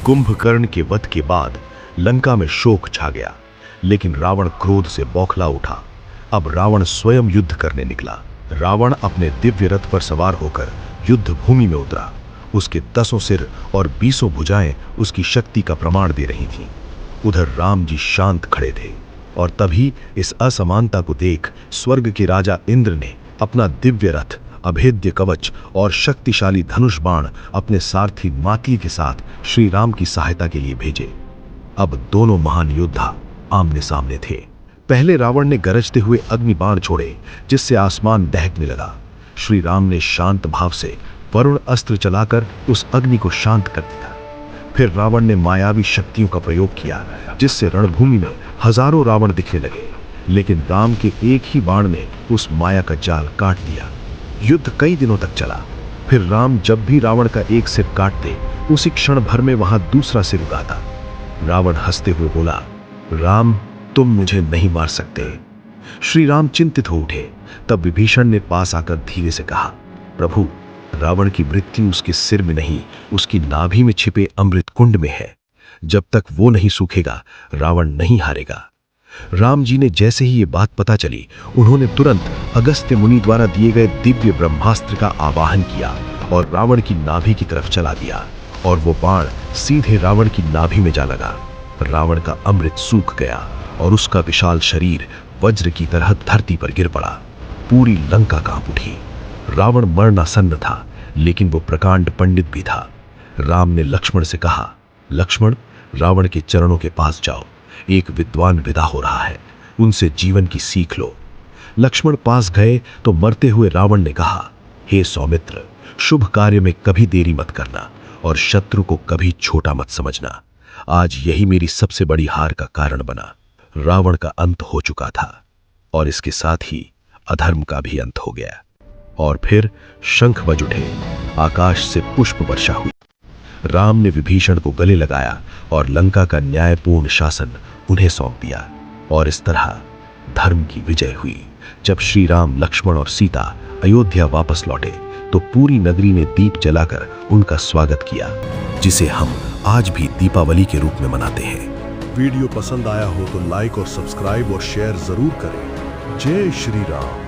कुंभकर्ण के वध के बाद लंका में शोक छा गया, लेकिन रावण क्रोध से बौखला उठा। अब रावण स्वयं युद्ध करने निकला। रावण अपने दिव्य रथ पर सवार होकर युद्ध भूमि में उतरा। उसके 10 सिर और 20 भुजाएं उसकी शक्ति का प्रमाण दे रही थीं। उधर राम जी शांत खड़े थे, और तभी इस असमानता को देख स्वर्ग के राजा इंद्र ने अपना दिव्य रथ, अभेद्य कवच और शक्तिशाली धनुष बाण अपने सारथी मातली के साथ श्री राम की सहायता के लिए भेजे। अब दोनों महान योद्धा आमने सामने थे। पहले रावण ने गरजते हुए अग्नि बाण छोड़े, जिससे आसमान दहकने लगा। श्री राम ने शांत भाव से वरुण अस्त्र चलाकर उस अग्नि को शांत कर दिया। फिर रावण ने मायावी शक्तियों का प्रयोग किया, जिससे रणभूमि में हजारों रावण दिखने लगे, लेकिन राम के एक ही बाण ने उस माया का जाल काट दिया। युद्ध कई दिनों तक चला। फिर राम जब भी रावण का एक सिर काटते, उसी क्षण भर में वहां दूसरा सिर उगाता। रावण हंसते हुए बोला, राम, तुम मुझे नहीं मार सकते। श्री राम चिंतित हो उठे। तब विभीषण ने पास आकर धीरे से कहा, प्रभु, रावण की मृत्यु उसके सिर में नहीं, उसकी नाभि में छिपे अमृत कुंड में है। जब तक वो नहीं सूखेगा, रावण नहीं हारेगा। राम जी ने जैसे ही ये बात पता चली, उन्होंने तुरंत अगस्त्य मुनि द्वारा दिए गए दिव्य ब्रह्मास्त्र का आवाहन किया और रावण की नाभि की तरफ चला दिया, और वो बाण सीधे रावण की नाभि में जा लगा। रावण का अमृत सूख गया और उसका विशाल शरीर वज्र की तरह धरती पर गिर पड़ा। पूरी लंका कांप उठी। रावण मरणासन्न था, लेकिन वो प्रकांड पंडित भी था। राम ने लक्ष्मण से कहा, लक्ष्मण, रावण के चरणों के पास जाओ। एक विद्वान विदा हो रहा है, उनसे जीवन की सीख लो। लक्ष्मण पास गए तो मरते हुए रावण ने कहा, हे सौमित्र, शुभ कार्य में कभी देरी मत करना और शत्रु को कभी छोटा मत समझना। आज यही मेरी सबसे बड़ी हार का कारण बना। रावण का अंत हो चुका था, और इसके साथ ही अधर्म का भी अंत हो गया। और फिर शंख बज उठे, आकाश से पुष्प वर्षा हुई। राम ने विभीषण को गले लगाया और लंका का न्यायपूर्ण शासन उन्हें सौंप दिया, और इस तरह धर्म की विजय हुई। जब श्री राम, लक्ष्मण और सीता अयोध्या वापस लौटे, तो पूरी नगरी ने दीप जलाकर उनका स्वागत किया, जिसे हम आज भी दीपावली के रूप में मनाते हैं। वीडियो पसंद आया हो तो लाइक और सब्सक्राइब और शेयर जरूर करें। जय श्री राम।